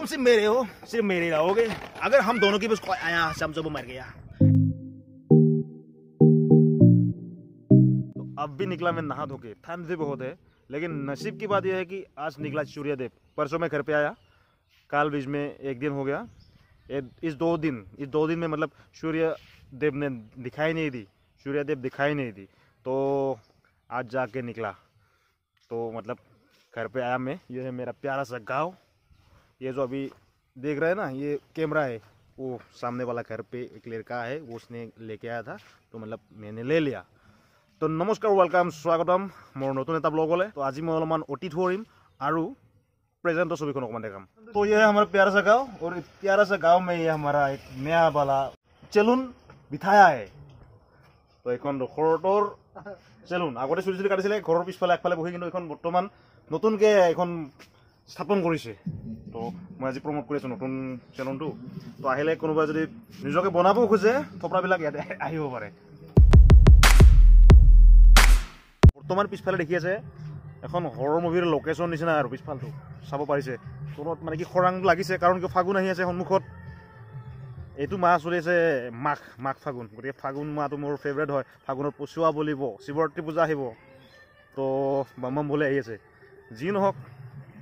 तुम सिर्फ मेरे हो, सिर्फ मेरे रहोगे। अगर हम दोनों की बस कोई आया समझो वो मर गया। तो अब भी निकला मैं नहा धो के, ठंड भी बहुत है, लेकिन नसीब की बात यह है कि आज निकला सूर्यदेव। परसों मैं घर पे आया, काल बीच में एक दिन हो गया। इस दो दिन में मतलब सूर्यदेव ने दिखाई नहीं दी, सूर्यदेव दिखाई नहीं दी। तो आज जाके निकला, तो मतलब घर पे आया मैं। ये है मेरा प्यारा सा गाँव। ये जो अभी देख रहे हैं ना, ये कैमरा है, वो सामने वाला घर पे एक लड़का है, वो उसने लेके आया था, तो मतलब मैंने ले लिया। तो नमस्कार, वेलकाम, स्वागतम मोर नतुन एटा ब्लॉगले। तो आज मैं अलमान अतीत करिम और प्रेजेंट छविखन अकमान देखाम। तो ये है हमारा प्यारा सा गाँव, और इस प्यारा सा गाँव में ये हमारा एक नया वाला सेलून बिठाया है। तो এখন ঘৰটোৰ চেলুন আগতে চুলি কাটিছিলে ঘৰৰ পিছফালে একফালে বহি, কিন্তু এখন বৰ্তমান নতুনকৈ এখন স্থাপন কৰিছে। তো মই আজি প্ৰমোট কৰি আছোঁ নতুন চেলুনটো। তো আহিলে কোনোবাই যদি নিজকে বনাব খোজে থপৰাবিলাক ইয়াতে আহিব পাৰে। বৰ্তমান পিছফালে দেখি আছে এখন হৰৰ মুভিৰ লোকেশ্যন নিচিনা, আৰু পিছফালটো চাব পাৰিছে। তলত মানে কি খৰাং লাগিছে, কাৰণ কি ফাগুন আহি আছে সন্মুখত। এইটো মাহ চলি আছে মাঘ ফাগুন, গতিকে ফাগুন মাহটো মোৰ ফেভৰেট হয়। ফাগুনত পচুৱা বলিব, শিৱৰাত্ৰি পূজা আহিব, তো বাম বলে আহি আছে। যি নহওক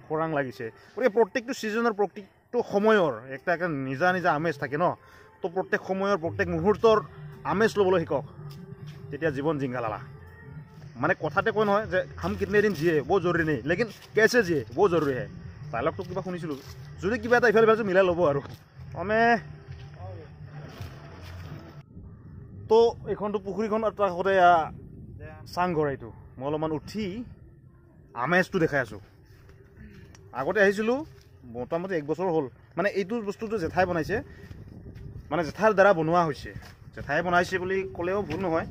খৰাং লাগিছে, গতিকে প্ৰত্যেকটো ছিজনৰ প্ৰত্যেকটো সময়ৰ একটা নিজা নিজা আমেজ থাকে ন। তো প্ৰত্যেক সময়ৰ প্ৰত্যেক মুহূৰ্তৰ আমেজ ল'বলৈ শিকক, তেতিয়া জীৱন জিংগালালা। মানে কথাতে কয় নহয় যে হাম কিতনে দিন জিয়ে বহুত জৰুৰী নেই, লেকিন কেছে জিয়ে বহুত জৰুৰী হে। ডাইলগটো কিবা শুনিছিলোঁ, যদি কিবা এটা ইফালে ইফালে মিলাই ল'ব আৰু আমি। তো এইখনটো পুখুৰীখন এটা কাষতে চাংঘৰ। এইটো মই অলপমান উঠি আমেজটো দেখাই আছোঁ। আগতে আহিছিলোঁ মোটামুটি 1 বছৰ হ'ল। মানে এইটো বস্তুটো জেঠাই বনাইছে, মানে জেঠাৰ দ্বাৰা বনোৱা হৈছে। জেঠাই বনাইছে বুলি ক'লেও ভুল নহয়।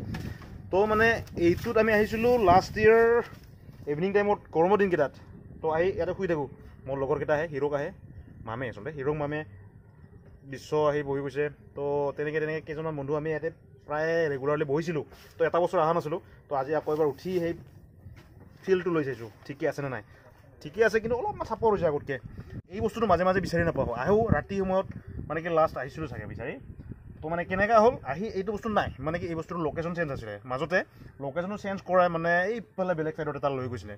তো মানে এইটোত আমি আহিছিলোঁ লাষ্ট ইয়েৰ ইভিনিং টাইমত, গৰমৰ দিনকেইটাত। তো আহি ইয়াতে শুই থাকোঁ। মোৰ লগৰকেইটা আহে, হিৰক আহে, মামে আচলতে হিৰক মামে, বিশ্ব আহি বহি গৈছে। তো তেনেকৈ কেইজনমান বন্ধু আমি ইয়াতে প্ৰায় ৰেগুলাৰলি বহিছিলোঁ। তো এটা বছৰ অহা নাছিলোঁ। তো আজি আকৌ এবাৰ উঠি সেই ফিল্ডটো লৈ চাইছোঁ ঠিকে আছেনে নাই। ঠিকে আছে, কিন্তু অলপমান চাপৰ হৈছে আগতকৈ। এই বস্তুটো মাজে মাজে বিচাৰি নাপাওঁ, আহোঁ ৰাতি সময়ত, মানে কি লাষ্ট আহিছিলোঁ চাগে বিচাৰি। তো মানে কেনেকুৱা হ'ল, আহি এইটো বস্তু নাই, মানে কি এই বস্তুটো লোকেশ্যন চেঞ্জ আছিলে মাজতে। লোকেশ্যনটো চেঞ্জ কৰাই মানে এইফালে বেলেগ ছাইডত এটা লৈ গৈছিলে।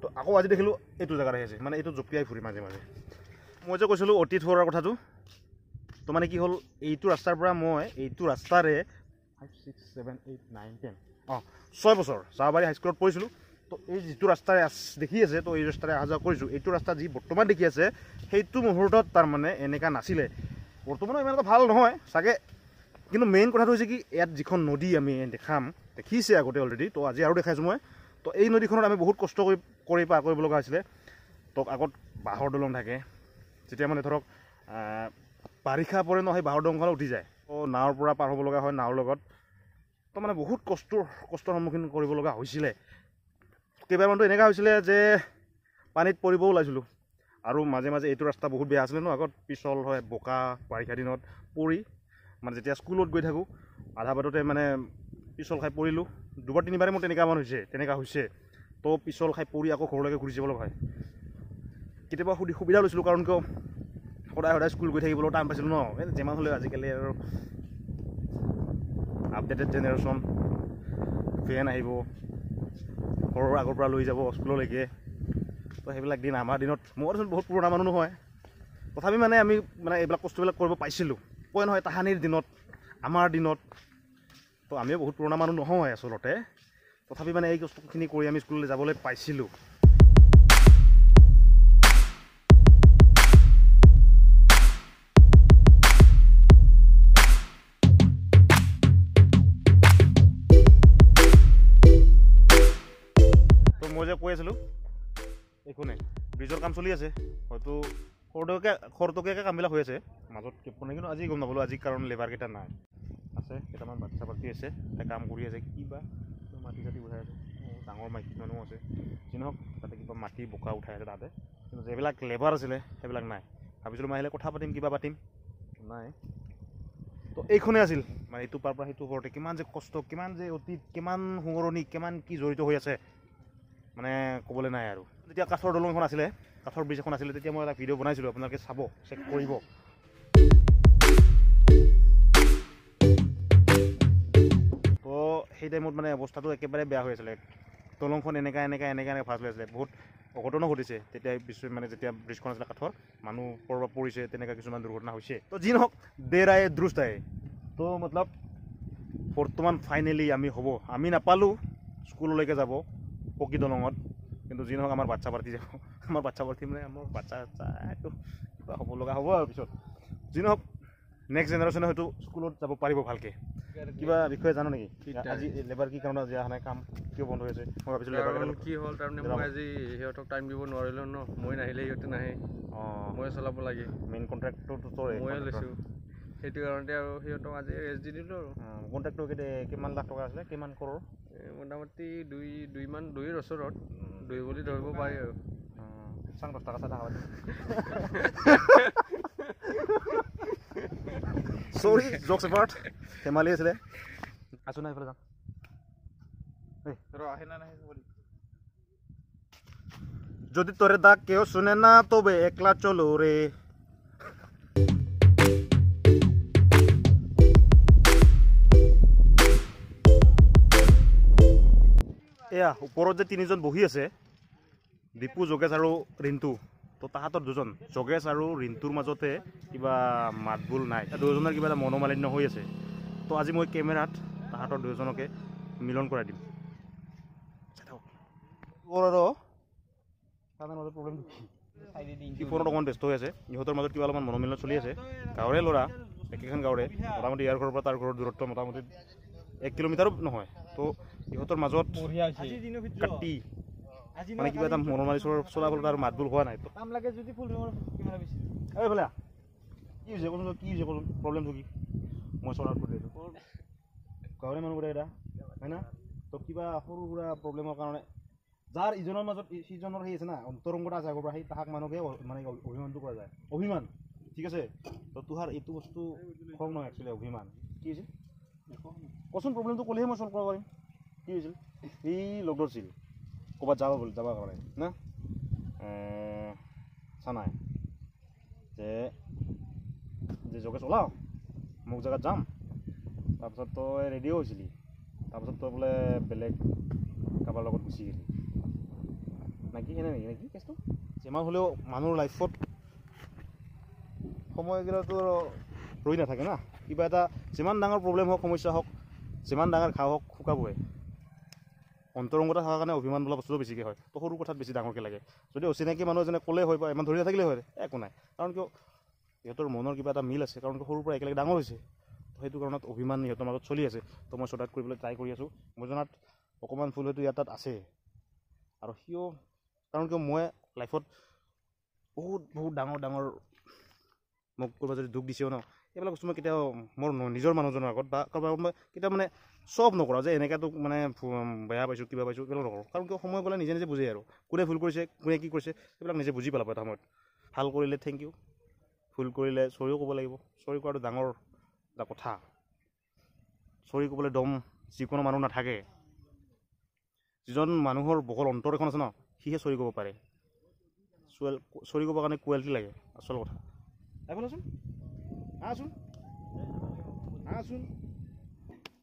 তো আকৌ আজি দেখিলোঁ এইটো জেগাত আহি আছে, মানে এইটো জঁপিয়াই ফুৰি মাজে মাজে। মই যে কৈছিলোঁ অতীত হোৱাৰ কথাটো, তো মানে কি হ'ল, এইটো ৰাস্তাৰ পৰা মই এইটো ৰাস্তাৰে 5, 6, 7, 8, 9, 10 6 বছৰ চাহবাৰী হাইস্কুলত পঢ়িছিলোঁ। তো এই যিটো ৰাস্তাৰে দেখি আছে, তো এই ৰাস্তাৰে অহা যোৱা কৰিছোঁ। এইটো ৰাস্তা যি বৰ্তমান দেখি আছে, সেইটো মুহূৰ্তত তাৰমানে এনেকুৱা নাছিলে। বৰ্তমানো ইমান এটা ভাল নহয় চাগে, কিন্তু মেইন কথাটো হৈছে কি, ইয়াত যিখন নদী আমি দেখিছে আগতে অলৰেডি, তো আজি আৰু দেখাইছোঁ মই। তো এই নদীখনত আমি বহুত কষ্ট কৰি পাৰ কৰিব লগা হৈছিলে। তো আগত বাঁহৰ দলং থাকে, যেতিয়া মানে ধৰক বাৰিষা পৰে ন, সেই বাঁহৰ দলংখন উঠি যায়। তো নাৱৰ পৰা পাৰ হ'ব লগা হয়, নাৱৰ লগত। তো মানে বহুত কষ্টৰ সন্মুখীন কৰিব লগা হৈছিলে। কেইবাৰমানটো এনেকুৱা হৈছিলে যে পানীত পৰিবও ওলাইছিলোঁ। আৰু মাজে মাজে এইটো ৰাস্তা বহুত বেয়া আছিলে ন, আগত পিছল হয়, বোকা বাৰিষা দিনত পৰি, মানে যেতিয়া স্কুলত গৈ থাকোঁ আধা বাটতে মানে পিছল খাই পৰিলোঁ। 2-3বাৰে মোৰ তেনেকুৱা হৈছে। তো পিছল খাই পৰি আকৌ ঘৰলৈকে ঘূৰি যাব লগা হয়। কেতিয়াবা সুবিধা লৈছিলোঁ, কাৰণ কিয় সদায় স্কুল গৈ থাকিবলৈ টাইম পাইছিলোঁ ন। যিমান হ'লেও আজিকালি আৰু আপডেটেড জেনেৰেশ্যন, ফেন আহিব, ঘৰৰ আগৰ পৰা লৈ যাব স্কুললৈকে। তো সেইবিলাক দিন আমাৰ দিনত, মই বহুত পুৰণা মানুহ নহয়, তথাপি মানে আমি মানে এইবিলাক কষ্টবিলাক কৰিব পাইছিলোঁ। কয় নহয় তাহানিৰ দিনত, আমাৰ দিনত। তো আমিও বহুত পুৰণা মানুহ নহয় আচলতে, তথাপি মানে এই কষ্টখিনি কৰি আমি স্কুললৈ যাবলৈ পাইছিলোঁ। মই যে কৈ আছিলোঁ, এইখনে ব্ৰিজৰ কাম চলি আছে, হয়তো খৰতকীয়াকৈ কামবিলাক হৈ আছে মাজত কোনে, কিন্তু আজি গম নাপালোঁ। আজি কাৰণ লেবাৰকেইটা নাই, আছে কেইটামান বাচ্চা পাতি আছে, কাম কৰি আছে। কিবা মাটি চাটি উঠাই আছে, ডাঙৰ মাইকী মানুহ আছে। যি নহওক তাতে কিবা মাটি বোকা উঠাই আছে তাতে, কিন্তু যিবিলাক লেবাৰ আছিলে সেইবিলাক নাই। ভাবিছিলোঁ মই আহিলে কথা পাতিম, কিবা পাতিম, নাই। তো এইখনেই আছিল, মানে এইটো পাৰ পৰা সেইটো কৰোঁতে কিমান যে কষ্ট, কিমান যে অতীত, কিমান সোঁৱৰণি, কিমান কি জড়িত হৈ আছে, মানে ক'বলৈ নাই আৰু। যেতিয়া কাঠৰ দলংখন আছিলে, কাঠৰ ব্ৰিজ এখন আছিলে তেতিয়া মই এটা ভিডিঅ' বনাইছিলোঁ আপোনালোকে চাব চেক কৰিব তো সেই টাইমত মানে অৱস্থাটো একেবাৰে বেয়া হৈ আছিলে দলংখন এনেকৈ ফাঁচ হৈ আছিলে বহুত অঘটনো ঘটিছে তেতিয়া মানে যেতিয়া ব্ৰিজখন আছিলে কাঠৰ মানুহ ক'ৰবাত পৰিছে তেনেকুৱা কিছুমান দুৰ্ঘটনা হৈছে তো যি নহওক দেৰ আয়ে দ্ৰুষ্ট আয়ে তো মতলব বৰ্তমান ফাইনেলি আমি নাপালোঁ স্কুললৈকে যাব পকী দলঙত কিন্তু যি নহওক আমাৰ বাচ্ছা পাৰ্টি যাব আমাৰ বাচ্ছা পাৰ্টি মানে আমাৰ বাচ্ছা এইটো কিবা হ'ব লগা হ'ব আৰু পিছত যি নহওক নেক্সট জেনেৰেশ্যনে হয়তো স্কুলত যাব পাৰিব ভালকৈ কিবা বিষয়ে জানো নেকি আজি লেবাৰ কি কাৰণত আজি অহা নাই কাম কিয় বন্ধ হৈ আছে মই ভাবিছিলোঁ লেবাৰ কি হ'ল তাৰমানে মই আজি সিহঁতক টাইম দিব নোৱাৰিলোঁ ন মই নাহিলে সিহঁতে নাহে মই চলাব লাগে মেইন কণ্ট্ৰেক্টৰটো তই ময়ে লৈছোঁ সেইটো কাৰণতে আৰু সিহঁতক আজি ৰেষ্ট দি দিলোঁ আৰু কণ্ট্ৰেক্টটো কিমান লাখ টকা আছিলে কিমান কৰোৰ মোটামুটি দুইৰ ওচৰত দুই বুলি ধৰিব পাৰি আৰু চাং 10 টকা চাহ চৰি জকছ এপাৰ্ট ধেমালি আছিলে আছো না এইফালে যাম যদি তোৰে ডাক কেউ শুনে না তবে একলা চলো ৰে এয়া ওপৰত যে তিনিজন বহি আছে দীপু যোগেশ আৰু ৰিণ্টু তো তাহাঁতৰ দুজন যোগেশ আৰু ৰিণ্টুৰ মাজতে কিবা মাতবোল নাই দুজনৰ কিবা এটা মনোমালিন্য হৈ আছে তো আজি মই কেমেৰাত তাহাঁতৰ দুজনকে মিলন কৰাই দিম ফোনত অকণমান ব্যস্ত হৈ আছে ইহঁতৰ মাজত কিবা অলপমান মনোমালিন্য চলি আছে গাঁৱৰে ল'ৰা একেখন গাঁৱৰে মোটামুটি ইয়াৰ ঘৰৰ পৰা তাৰ ঘৰৰ দূৰত্ব মোটামুটি 1 কিলোমিটাৰো নহয় তো ইহঁতৰ মাজত কাটি মানে কিবা এটা মনোমালি চলাফল তাৰ মাতবোল হোৱা নাই এইফালে কি হৈছে কোন কি হৈছে কোন প্ৰব্লেমটো কি মই চলাৰ কৰি দিছোঁ গাঁৱৰে মানুহবোৰে এটা হয় না তো কিবা সৰু সুৰা প্ৰব্লেমৰ কাৰণে যাৰ ইজনৰ মাজত সিজনৰ সেই আছে না অন্তৰংগতা আছে আগৰ পৰা সেই তাহাক মানুহকে মানে অভিমানটো কৰা যায় অভিমান ঠিক আছে তো তোহাৰ এইটো বস্তু খং নহয় একচুৱেলি অভিমান কি হৈছে কচোন প্ৰব্লেমটো ক'লেহে মই চল্ভ কৰিব পাৰিম কি হৈছিল এই লগ ধৰিছিল ক'ৰবাত যাব কাৰণে না চানাই যে যোগেশ ওলাও মোক জেগাত যাম তাৰপিছত তই ৰেডিঅ' হৈছিলি তাৰপিছত তই বোলে বেলেগ কাৰোবাৰ লগত গুচি গ'লি নাকি এনে নেকি কেছটো যিমান হ'লেও মানুহৰ লাইফত সময়গিলাটো ৰৈ নাথাকে না কিবা এটা যিমান ডাঙৰ প্ৰব্লেম হওক সমস্যা হওক যিমান ডাঙৰ ঘাঁহ হওক শুকাবই অন্তৰংগতা থকাৰ কাৰণে অভিমান বোলা বস্তুটো বেছিকৈ হয় তো সৰু কথাত বেছি ডাঙৰকৈ লাগে যদি অচিনাকি মানুহ এজনে ক'লে হয় বা ইমান ধৰি নাথাকিলে হয় একো নাই কাৰণ কিয় সিহঁতৰ মনৰ কিবা এটা মিল আছে কাৰণ সৰুৰ পৰা একেলগে ডাঙৰ হৈছে তো সেইটো কাৰণত অভিমান সিহঁতৰ মাজত চলি আছে তো মই শ্বৰ্ট আউট কৰিবলৈ ট্ৰাই কৰি আছোঁ মই জনাত অকণমান ফুল হয়তো ইয়াৰ তাত আছে আৰু সিও কাৰণ কিয় মই লাইফত বহুত ডাঙৰ মোক ক'ৰবাত যদি দুখ দিছেও ন এইবিলাক বস্তু মই কেতিয়াও মোৰ নিজৰ মানুহজনৰ আগত বা কাৰোবাৰ মই কেতিয়াও মানে চব নকৰোঁ যে এনেকুৱাতো মানে বেয়া পাইছোঁ কিবা পাইছোঁ এইবিলাক নকৰোঁ কাৰণ কিয় সময় গ'লে নিজে বুজে আৰু কোনে ভুল কৰিছে কোনে কি কৰিছে সেইবিলাক নিজে বুজি পেলাব এটা সময়ত ভাল কৰিলে থেংক ইউ ভুল কৰিলে চৰিও ক'ব লাগিব চৰি কৰাটো ডাঙৰ এটা কথা চৰি ক'বলৈ দম যিকোনো মানুহ নাথাকে যিজন মানুহৰ বহল অন্তৰ এখন আছে ন সিহে চৰি ক'ব পাৰে চৰি ক'বৰ কাৰণে কোৱালিটি লাগে আচল কথা এইফালেচোন আহচোন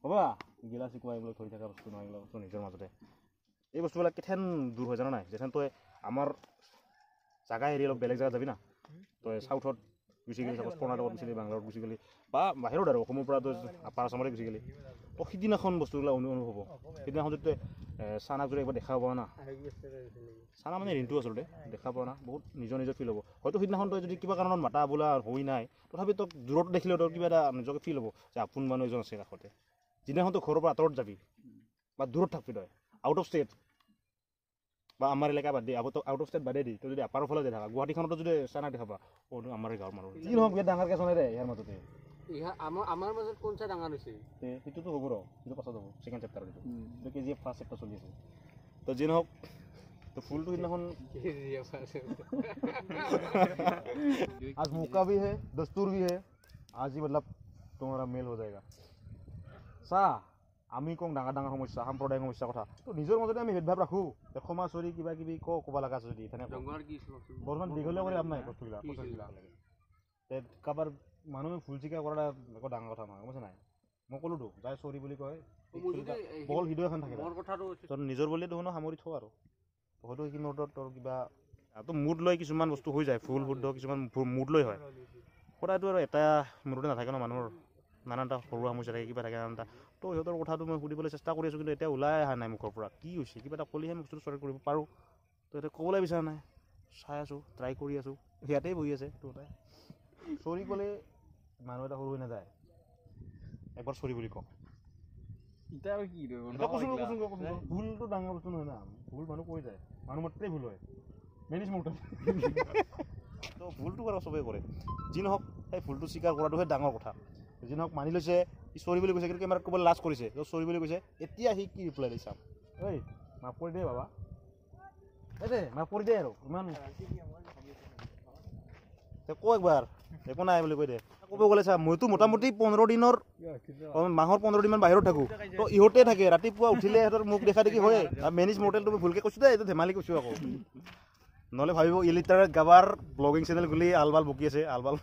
হ'বা গিলা চিকুৱাই এইবিলাক ধৰি থকা বস্তু নহয় এইবিলাক বস্তু নিজৰ মাজতে এই বস্তুবিলাক কেথেন দূৰ হয় জানা নাই যেথেন তই আমাৰ জাগা এৰি অলপ বেলেগ জেগাত যাবি না তই চাউথত গুচি গ'লি চাপ'জ কৰ্ণাটকত গুচি গ'লি বাংগালোৰত গুচি গ'লি বা বাহিৰত আৰু অসমৰ পৰা তই আপাৰ আছামতে গুচি গ'লি তো সিদিনাখন বস্তুবিলাক অনুভৱ হ'ব সিদিনাখন যদি তই চানাক যদি একবাৰ দেখা পোৱা না চানা মানে ৰিণ্টু আচলতে দেখা পোৱা না বহুত নিজৰ ফিল হ'ব হয়তো সিদিনাখন তই যদি কিবা কাৰণত মাতা বোলা হৈ নাই তথাপি তই দূৰত দেখিলেও তোৰ কিবা এটা নিজকে ফিল হ'ব যে আপোন মানুহ এজন আছে কাষতে যিদিনাখন তই ঘৰৰ পৰা আঁতৰত যাবি বা দূৰত থাকবি তই আউট অফ ষ্টেট বা আমাৰ এলেকা বাদ দি আউট অফ ষ্টেট বাদে দি তই যদি আপাৰৰ ফালে যাই থাকা গুৱাহাটীখনতো যদি চানাক দেখা পা আমাৰ গাঁৱৰ মানুহ কি নহওক বিৰাট ডাঙৰকৈ চলে দে ইয়াৰ মাজতে আমাৰ মাজত কোন চাই ডাঙৰ হৈছে সেইটোতো হ'ব ৰ সেইটো পাছত হ'ব ছেকেণ্ড চেপ্টাৰ এইটো KGF ফাৰ্ষ্ট চেপ্টাৰ চলি আছে তো যি নহওক तो फूल तो इतना आज मौका भी है दस्तूर भी है आज ही मतलब तुम्हारा मेल हो जाएगा सा আমি কওঁ ডাঙৰ ডাঙৰ সমস্যা সাম্প্ৰদায়িক সমস্যাৰ কথা তো নিজৰ মাজতে আমি ভেদভাৱ ৰাখোঁ ক্ষমা চৰি কিবা কিবি ক'ব লগা আছে যদি তেনেকৈ বৰ্তমান দীঘলীয়া কৰি লাভ নাই বস্তুবিলাক কাৰোবাৰ মানুহে ভুল স্বীকাৰ কৰা একো ডাঙৰ কথা নহয় গম পাইছে নাই মই ক'লোতো যাই চৰি বুলি কয় বল ভিডিঅ' এখন থাকে নিজৰ বুলি দেখোন সামৰি থওঁ আৰু হয়তো সেইখিনি তোৰ কিবা মুড লৈ কিছুমান বস্তু হৈ যায় ফুল শুদ্ধ কিছুমান মুড লৈ হয় সদায়তো আৰু এটা মুডতে নাথাকে ন মানুহৰ নানানটা সৰু সমস্যা থাকে কিবা থাকে নানানটা তো সিহঁতৰ কথাটো মই সুধিবলৈ চেষ্টা কৰি আছোঁ কিন্তু এতিয়া ওলাই অহা নাই মুখৰ পৰা কি হৈছে কিবা এটা ক'লেহে বস্তুটো চৰি কৰিব পাৰোঁ তো এতিয়া ক'বলৈ বিচৰা নাই চাই আছোঁ ট্ৰাই কৰি আছোঁ ইয়াতেই বহি আছে তো তাই চৰি ক'লে মানুহ এটা সৰু হৈ নাযায় একবাৰ চৰি বুলি কওঁ ভুলটো ডাঙৰ বস্তু নহয় না ভুল মানুহ কৈ যায় মানুহ মাত্ৰেই ভুল হয় মেনেজ মতে তো ভুলটো বাৰু চবেই কৰে যি নহওক সেই ভুলটো স্বীকাৰ কৰাটোহে ডাঙৰ কথা যি নহওক মানি লৈছে সি চৰি বুলি কৈছে কিন্তু কেমেৰাত ক'বলৈ লাজ কৰিছে তো চৰি বুলি কৈছে এতিয়া সি কি ৰিপ্লাই দি চাম ঐ মাফ কৰি দে বাবা এই দে মাফ কৰি দে আৰু ইমান ক একবাৰ একো নাই বুলি কৈ দে ক'ব গ'লে চা মইতো মোটামুটি 15 দিনৰ মাহৰ 15 দিনমান বাহিৰত থাকোঁ তো ইহঁতে থাকে ৰাতিপুৱা উঠিলে সিহঁতৰ মুখ দেখা দেখি হয় মেনেজ মডেলটো মই ভুলকৈ কৈছোঁ দে এইটো ধেমালি কৈছোঁ আকৌ নহ'লে ভাবিব ইলিটাৰেট গাবাৰ ব্লগিং চেনেল খুলি আলবাল বকি আছে আলবাল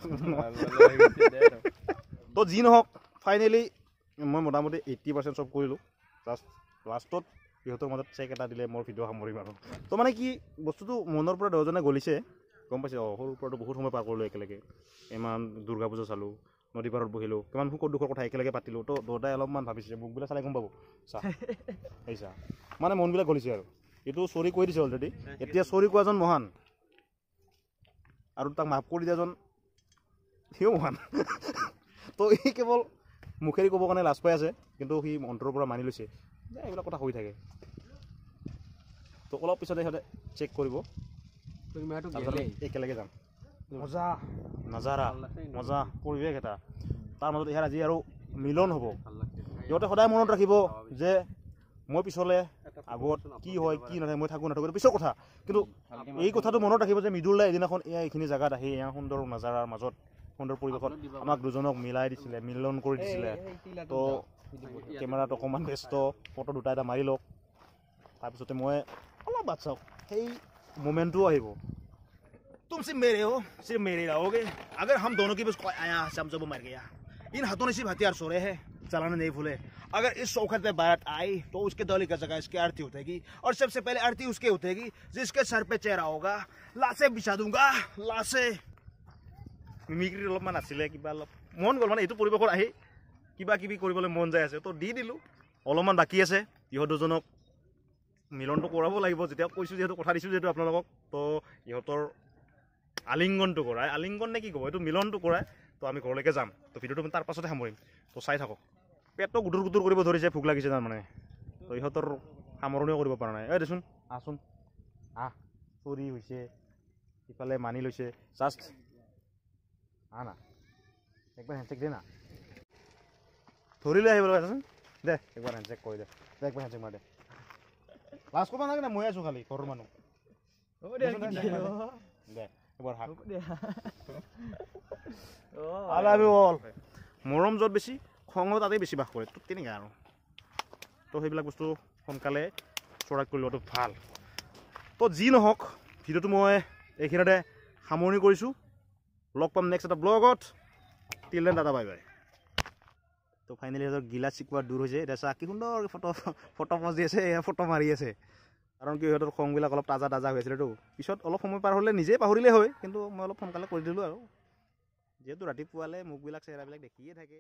তো যি নহওক ফাইনেলি মই মোটামুটি 80% চব কৰিলোঁ জাষ্ট লাষ্টত সিহঁতৰ মাজত চেক এটা দিলে মোৰ ভিডিঅ' সামৰিম আৰু তো মানে কি বস্তুটো মনৰ পৰা দহজনে গলিছে গম পাইছে সৰুৰ পৰাতো বহুত সময় পাৰ কৰিলোঁ একেলগে ইমান দুৰ্গা পূজা চালোঁ নদী পাৰত বহিলোঁ কিমান সুখৰ দুখৰ কথা একেলগে পাতিলোঁ তো দুটাই অলপমান ভাবিছে মুখবিলাক চালে গম পাব চা এই চা মানে মনবিলাক গলিছে আৰু এইটো চৰি কৈ দিছে অলৰেডি এতিয়া চৰি কোৱাজন মহান আৰু তাক মাফ কৰি দিয়াজন সিও মহান তো সি কেৱল মুখেৰে ক'বৰ কাৰণে লাজ পাই আছে কিন্তু সি অন্তৰৰ পৰা মানি লৈছে যে এইবিলাক কথা হৈ থাকে তো অলপ পিছতে সিহঁতে চেক কৰিব একেলগে যাম মজা নাজাৰা মজা পৰিৱেশ এটা তাৰ মাজত ইয়াৰ আজি আৰু মিলন হ'ব সিহঁতে সদায় মনত ৰাখিব যে মই পিছলে আগত কি হয় কি নহয় মই থাকোঁ নাথাকোঁ পিছৰ কথা কিন্তু এই কথাটো মনত ৰাখিব যে মৃদুলদাই এদিনাখন এইখিনি জেগাত আহি এয়া সুন্দৰ নাজাৰাৰ মাজত সুন্দৰ পৰিৱেশত আমাক দুজনক মিলাই দিছিলে মিলন কৰি দিছিলে তো কেমেৰাত অকণমান ব্যস্ত ফটো দুটা এটা মাৰি লওক তাৰপিছতে মই অলপ বাট চাওক সেই मोमेंटो আহিব तुम सिर्फ मेरे हो सिर्फ मेरे रहोगे अगर हम दोनों की बस कोई आया समझो वो मर गया इन हाथों ने सिर्फ हथियार सोरे हैं चलाने नहीं भूले अगर इस शौकत पे बात आई तो उसके दौली का जगह इसकी आरती उठेगी और सबसे पहले आरती उसके उठेगी जिसके सर पे चेहरा होगा लाशे बिछा दूंगा लाशे मिमिक्री অলপমান আছিলে কিবা অলপ মন গ'ল মানে এইটো পৰিৱেশত আহি কিবা কিবি কৰিবলৈ মন যায় আছে তো দি দিলোঁ অলপমান বাকী আছে ইহঁত দুজনক মিলনটো কৰাব লাগিব যেতিয়া কৈছোঁ যিহেতু কথা দিছোঁ যিহেতু আপোনালোকক তো ইহঁতৰ আলিংগনটো কৰাই আলিংগন নে কি ক'ব এইটো মিলনটো কৰাই তো আমি ঘৰলৈকে যাম তো ভিডিঅ'টো তাৰ পাছতে সামৰিম তো চাই থাকক পেটটো গুটুৰ গুটুৰ কৰিব ধৰিছে ভোক লাগিছে তাৰমানে তো ইহঁতৰ সামৰণিও কৰিব পৰা নাই এই দেচোন আহচোন আহ চুৰি হৈছে ইফালে মানি লৈছে জাষ্ট না একবাৰ হেণ্ডচেক দে না ধৰি লৈ আহিব লগা দেচোন দে একবাৰ হেণ্ডচেক কৰি দে একবাৰ হেণ্ডচেক মাৰ দে লাজ কৰিব নালাগে না মই আছোঁ খালি ঘৰৰ মানুহ দে এবাৰ হাত আই লাভ ইউ অল মৰম য'ত বেছি খঙো তাতেই বেছি বাস কৰে তো তেনেকৈ আৰু তো সেইবিলাক বস্তু সোনকালে চৰাক কৰি লোৱাটো ভাল তো যি নহওক ভিডিঅ'টো মই এইখিনিতে সামৰণি কৰিছোঁ লগ পাম নেক্সট এটা ব্লগত till then tata bye bye তো ফাইনেলি সিহঁতৰ গিলা চিকোৱা দূৰ হৈছে এতিয়া চাহ কি সুন্দৰ ফটো পজ দি আছে এয়া ফটো মাৰি আছে কাৰণ কি সিহঁতৰ খংবিলাক অলপ তাজা তাজা হৈ আছিলেতো পিছত অলপ সময় পাৰ হ'লে নিজেই পাহৰিলে হয় কিন্তু মই অলপ সোনকালে কৰি দিলোঁ আৰু যিহেতু ৰাতিপুৱালে মুখবিলাক চেহেৰাবিলাক দেখিয়ে থাকে